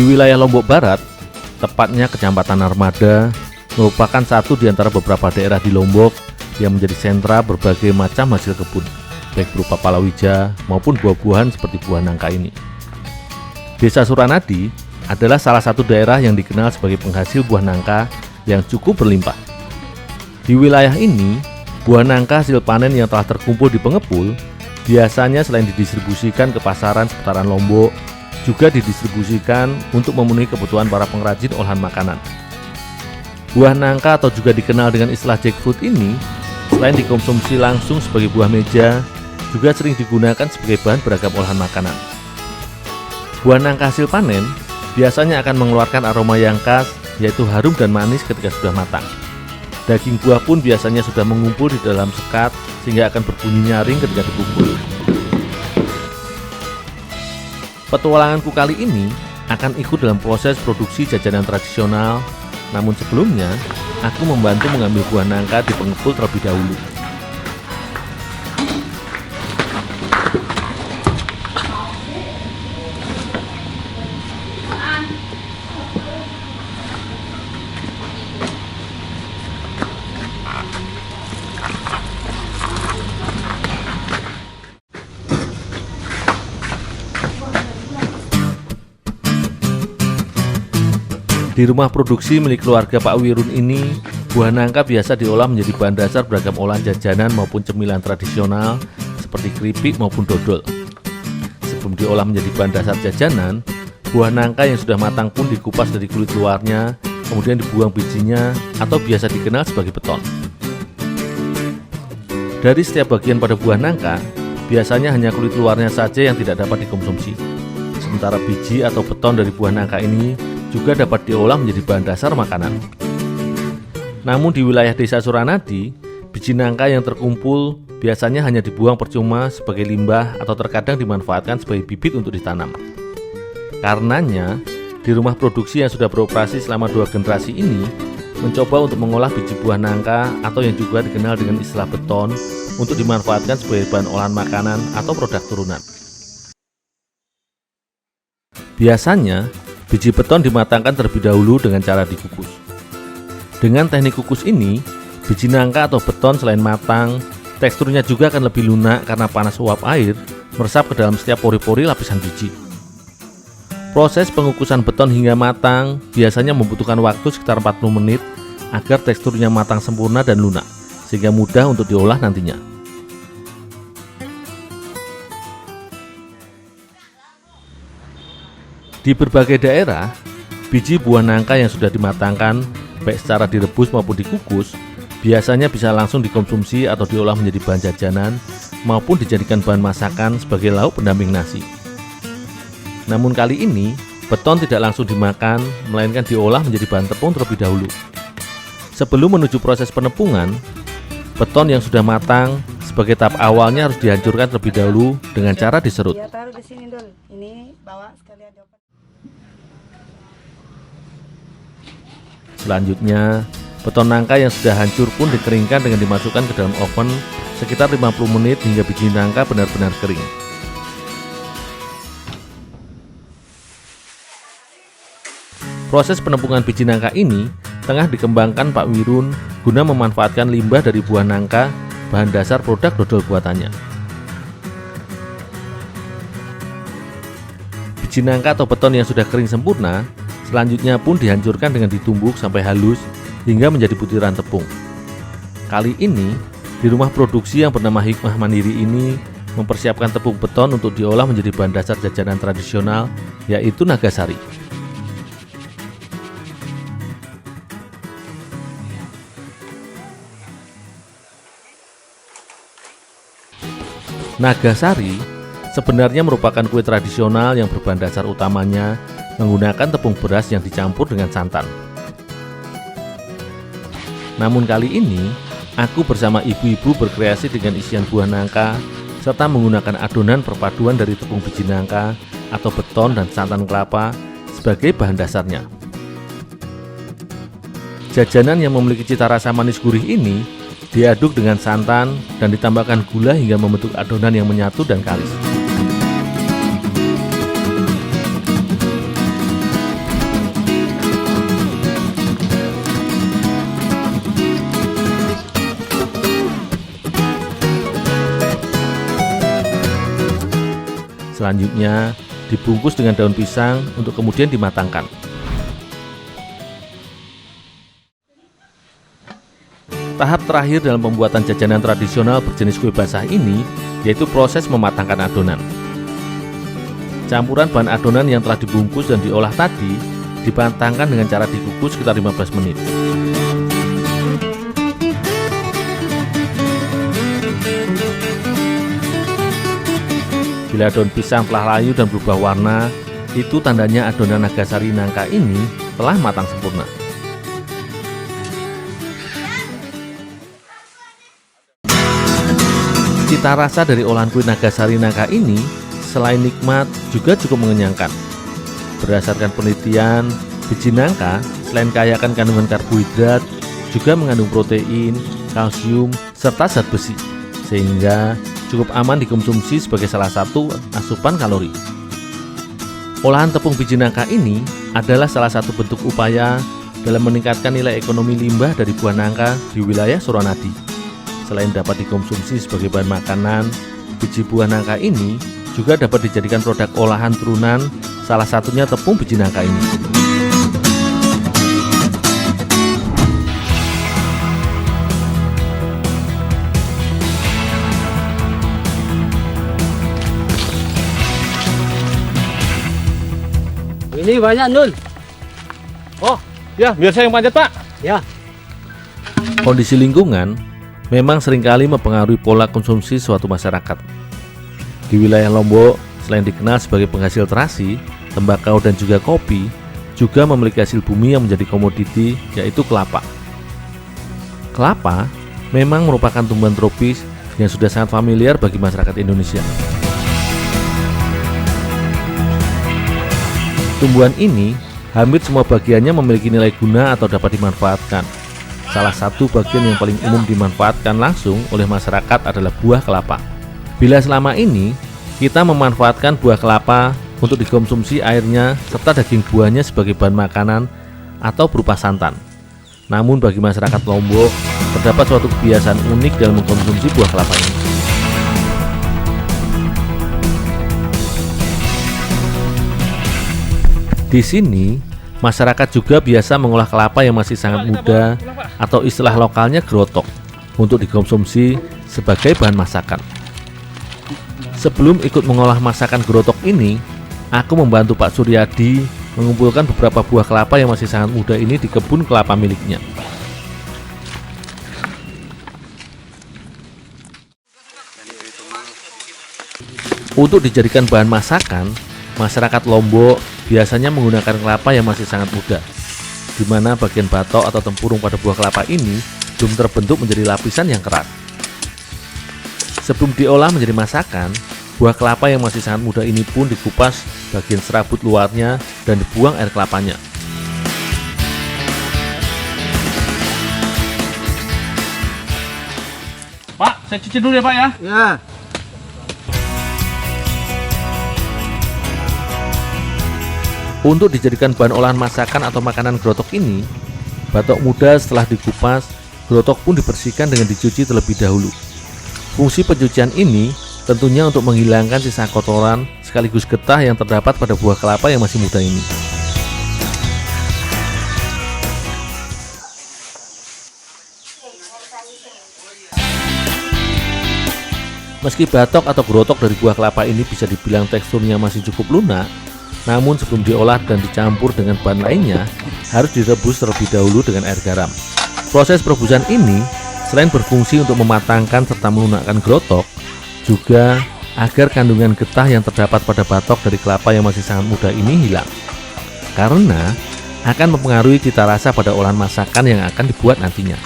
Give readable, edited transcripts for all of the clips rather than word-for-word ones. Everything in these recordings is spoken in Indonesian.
Di wilayah Lombok Barat, tepatnya Kecamatan Armada, merupakan satu di antara beberapa daerah di Lombok yang menjadi sentra berbagai macam hasil kebun, baik berupa palawija maupun buah-buahan seperti buah nangka ini. Desa Suranadi adalah salah satu daerah yang dikenal sebagai penghasil buah nangka yang cukup berlimpah. Di wilayah ini, buah nangka hasil panen yang telah terkumpul di pengepul biasanya selain didistribusikan ke pasaran seputaran Lombok, juga didistribusikan untuk memenuhi kebutuhan para pengrajin olahan makanan. Buah nangka atau juga dikenal dengan istilah jackfruit ini, selain dikonsumsi langsung sebagai buah meja, juga sering digunakan sebagai bahan beragam olahan makanan. Buah nangka hasil panen biasanya akan mengeluarkan aroma yang khas, yaitu harum dan manis ketika sudah matang. Daging buah pun biasanya sudah mengumpul di dalam sekat sehingga akan berbunyi nyaring ketika dipukul. Petualanganku kali ini akan ikut dalam proses produksi jajanan tradisional, namun sebelumnya aku membantu mengambil buah nangka di pengepul terlebih dahulu. Di rumah produksi milik keluarga Pak Wirun ini, buah nangka biasa diolah menjadi bahan dasar beragam olahan jajanan maupun cemilan tradisional seperti keripik maupun dodol. Sebelum diolah menjadi bahan dasar jajanan, buah nangka yang sudah matang pun dikupas dari kulit luarnya, kemudian dibuang bijinya atau biasa dikenal sebagai beton. Dari setiap bagian pada buah nangka, biasanya hanya kulit luarnya saja yang tidak dapat dikonsumsi. Sementara biji atau beton dari buah nangka ini juga dapat diolah menjadi bahan dasar makanan. Namun di wilayah desa Suranadi, biji nangka yang terkumpul biasanya hanya dibuang percuma sebagai limbah atau terkadang dimanfaatkan sebagai bibit untuk ditanam. Karenanya, di rumah produksi yang sudah beroperasi selama 2 generasi ini, mencoba untuk mengolah biji buah nangka atau yang juga dikenal dengan istilah beton untuk dimanfaatkan sebagai bahan olahan makanan atau produk turunan. Biasanya, biji beton dimatangkan terlebih dahulu dengan cara dikukus. Dengan teknik kukus ini, biji nangka atau beton selain matang, teksturnya juga akan lebih lunak karena panas uap air meresap ke dalam setiap pori-pori lapisan biji. Proses pengukusan beton hingga matang biasanya membutuhkan waktu sekitar 40 menit agar teksturnya matang sempurna dan lunak, sehingga mudah untuk diolah nantinya. Di berbagai daerah, biji buah nangka yang sudah dimatangkan, baik secara direbus maupun dikukus, biasanya bisa langsung dikonsumsi atau diolah menjadi bahan jajanan, maupun dijadikan bahan masakan sebagai lauk pendamping nasi. Namun kali ini, beton tidak langsung dimakan, melainkan diolah menjadi bahan tepung terlebih dahulu. Sebelum menuju proses penepungan, beton yang sudah matang sebagai tahap awalnya harus dihancurkan terlebih dahulu dengan cara diserut. Ya, taruh di sini dulu. Ini bawa sekalian dapat. Selanjutnya, beton nangka yang sudah hancur pun dikeringkan dengan dimasukkan ke dalam oven sekitar 50 menit hingga biji nangka benar-benar kering. Proses penepungan biji nangka ini tengah dikembangkan Pak Wirun guna memanfaatkan limbah dari buah nangka, bahan dasar produk dodol buatannya. Biji nangka atau beton yang sudah kering sempurna selanjutnya pun dihancurkan dengan ditumbuk sampai halus hingga menjadi butiran tepung. Kali ini, di rumah produksi yang bernama Hikmah Mandiri ini mempersiapkan tepung beton untuk diolah menjadi bahan dasar jajanan tradisional, yaitu Nagasari. Nagasari sebenarnya merupakan kue tradisional yang berbahan dasar utamanya menggunakan tepung beras yang dicampur dengan santan. Namun kali ini, aku bersama ibu-ibu berkreasi dengan isian buah nangka serta menggunakan adonan perpaduan dari tepung biji nangka atau beton dan santan kelapa sebagai bahan dasarnya. Jajanan yang memiliki cita rasa manis gurih ini diaduk dengan santan dan ditambahkan gula hingga membentuk adonan yang menyatu dan kalis. Selanjutnya, dibungkus dengan daun pisang untuk kemudian dimatangkan. Tahap terakhir dalam pembuatan jajanan tradisional berjenis kue basah ini yaitu proses mematangkan adonan. Campuran bahan adonan yang telah dibungkus dan diolah tadi dipantangkan dengan cara dikukus sekitar 15 menit. Bila daun pisang telah layu dan berubah warna, itu tandanya adonan nagasari nangka ini telah matang sempurna. Cita rasa dari olahan kue nagasari nangka ini selain nikmat juga cukup mengenyangkan. Berdasarkan penelitian, biji nangka selain kaya akan kandungan karbohidrat, juga mengandung protein, kalsium, serta zat besi, sehingga cukup aman dikonsumsi sebagai salah satu asupan kalori. Olahan tepung biji nangka ini adalah salah satu bentuk upaya dalam meningkatkan nilai ekonomi limbah dari buah nangka di wilayah Suranadi. Selain dapat dikonsumsi sebagai bahan makanan, biji buah nangka ini juga dapat dijadikan produk olahan turunan, salah satunya tepung biji nangka ini. Ini banyak, Nul. Oh, ya, biar saya yang panjat, Pak. Ya. Kondisi lingkungan memang seringkali mempengaruhi pola konsumsi suatu masyarakat. Di wilayah Lombok, selain dikenal sebagai penghasil terasi, tembakau dan juga kopi, juga memiliki hasil bumi yang menjadi komoditi, yaitu kelapa. Kelapa memang merupakan tumbuhan tropis yang sudah sangat familiar bagi masyarakat Indonesia. Tumbuhan ini hampir semua bagiannya memiliki nilai guna atau dapat dimanfaatkan. Salah satu bagian yang paling umum dimanfaatkan langsung oleh masyarakat adalah buah kelapa. Bila selama ini kita memanfaatkan buah kelapa untuk dikonsumsi airnya serta daging buahnya sebagai bahan makanan atau berupa santan. Namun bagi masyarakat Lombok terdapat suatu kebiasaan unik dalam mengkonsumsi buah kelapa ini. Di sini, masyarakat juga biasa mengolah kelapa yang masih sangat muda atau istilah lokalnya gerotok untuk dikonsumsi sebagai bahan masakan. Sebelum ikut mengolah masakan gerotok ini, aku membantu Pak Suryadi mengumpulkan beberapa buah kelapa yang masih sangat muda ini di kebun kelapa miliknya. Untuk dijadikan bahan masakan, masyarakat Lombok biasanya menggunakan kelapa yang masih sangat muda, di mana bagian batok atau tempurung pada buah kelapa ini belum terbentuk menjadi lapisan yang keras. Sebelum diolah menjadi masakan, buah kelapa yang masih sangat muda ini pun dikupas bagian serabut luarnya dan dibuang air kelapanya. Pak, saya cuci dulu ya Pak ya. Ya. Untuk dijadikan bahan olahan masakan atau makanan gerotok ini, batok muda setelah dikupas, gerotok pun dibersihkan dengan dicuci terlebih dahulu. Fungsi pencucian ini tentunya untuk menghilangkan sisa kotoran sekaligus getah yang terdapat pada buah kelapa yang masih muda ini. Meski batok atau gerotok dari buah kelapa ini bisa dibilang teksturnya masih cukup lunak, namun sebelum diolah dan dicampur dengan bahan lainnya, harus direbus terlebih dahulu dengan air garam. Proses perebusan ini selain berfungsi untuk mematangkan serta melunakkan gerotok, juga agar kandungan getah yang terdapat pada batok dari kelapa yang masih sangat muda ini hilang. Karena akan mempengaruhi cita rasa pada olahan masakan yang akan dibuat nantinya.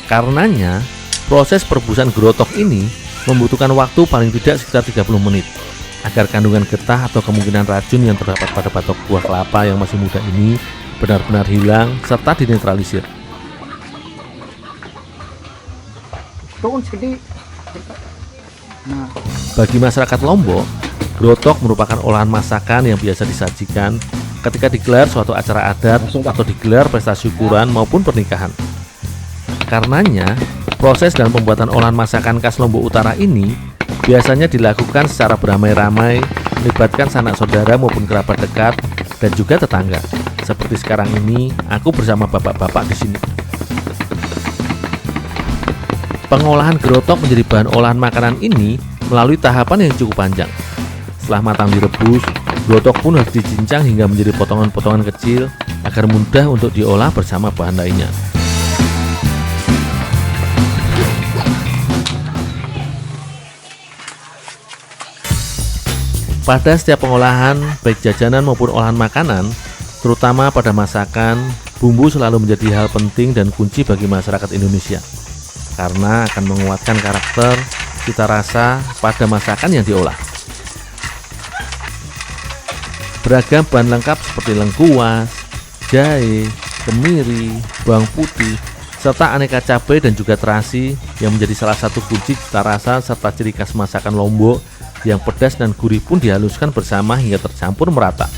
Karenanya, proses perebusan gerotok ini membutuhkan waktu paling tidak sekitar 30 menit. Agar kandungan getah atau kemungkinan racun yang terdapat pada batok buah kelapa yang masih muda ini benar-benar hilang serta dinetralisir. Bagi masyarakat Lombok, gerotok merupakan olahan masakan yang biasa disajikan ketika digelar suatu acara adat atau digelar pesta syukuran maupun pernikahan. Karenanya, proses dalam pembuatan olahan masakan khas Lombok Utara ini Biasanya dilakukan secara beramai-ramai, melibatkan sanak saudara maupun kerabat dekat dan juga tetangga. Seperti sekarang ini, aku bersama bapak-bapak di sini. Pengolahan gerotok menjadi bahan olahan makanan ini melalui tahapan yang cukup panjang. Setelah matang direbus, gerotok pun harus dicincang hingga menjadi potongan-potongan kecil agar mudah untuk diolah bersama bahan lainnya. Pada setiap pengolahan, baik jajanan maupun olahan makanan, terutama pada masakan, bumbu selalu menjadi hal penting dan kunci bagi masyarakat Indonesia karena akan menguatkan karakter, cita rasa pada masakan yang diolah. Beragam bahan lengkap seperti lengkuas, jahe, kemiri, bawang putih, serta aneka cabai dan juga terasi yang menjadi salah satu kunci cita rasa serta ciri khas masakan Lombok yang pedas dan gurih pun dihaluskan bersama hingga tercampur merata.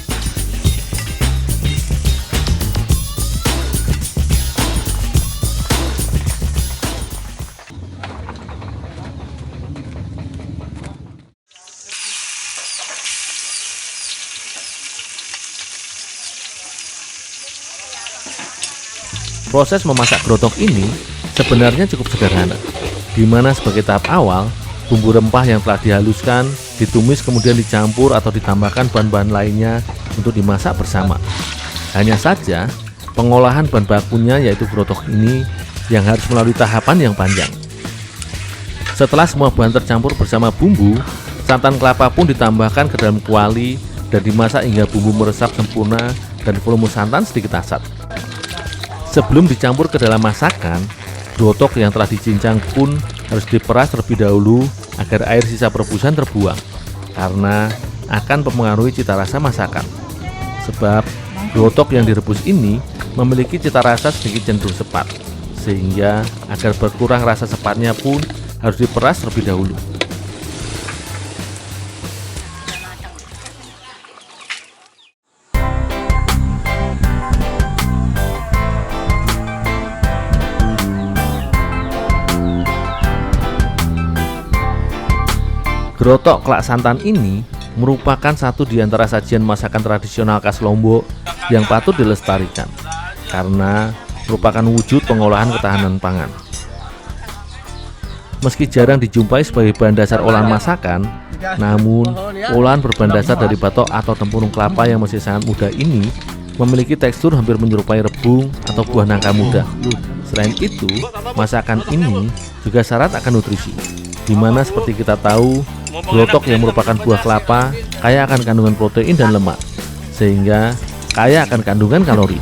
Proses memasak gerotok ini sebenarnya cukup sederhana, di mana sebagai tahap awal, bumbu rempah yang telah dihaluskan, ditumis kemudian dicampur atau ditambahkan bahan-bahan lainnya untuk dimasak bersama. Hanya saja, pengolahan bahan bakunya yaitu gerotok ini yang harus melalui tahapan yang panjang. Setelah semua bahan tercampur bersama bumbu, santan kelapa pun ditambahkan ke dalam kuali dan dimasak hingga bumbu meresap sempurna dan volume santan sedikit asat. Sebelum dicampur ke dalam masakan, gerotok yang telah dicincang pun harus diperas terlebih dahulu agar air sisa perebusan terbuang karena akan mempengaruhi cita rasa masakan. Sebab gerotok yang direbus ini memiliki cita rasa sedikit cenderung sepat, sehingga agar berkurang rasa sepatnya pun harus diperas terlebih dahulu. Gerotok kelak santan ini merupakan satu di antara sajian masakan tradisional khas Lombok yang patut dilestarikan karena merupakan wujud pengolahan ketahanan pangan. Meski jarang dijumpai sebagai bahan dasar olahan masakan, namun olahan berbahan dasar dari batok atau tempurung kelapa yang masih sangat muda ini memiliki tekstur hampir menyerupai rebung atau buah nangka muda. Selain itu, masakan ini juga syarat akan nutrisi, di mana seperti kita tahu, gerotok yang merupakan buah kelapa kaya akan kandungan protein dan lemak, sehingga kaya akan kandungan kalori.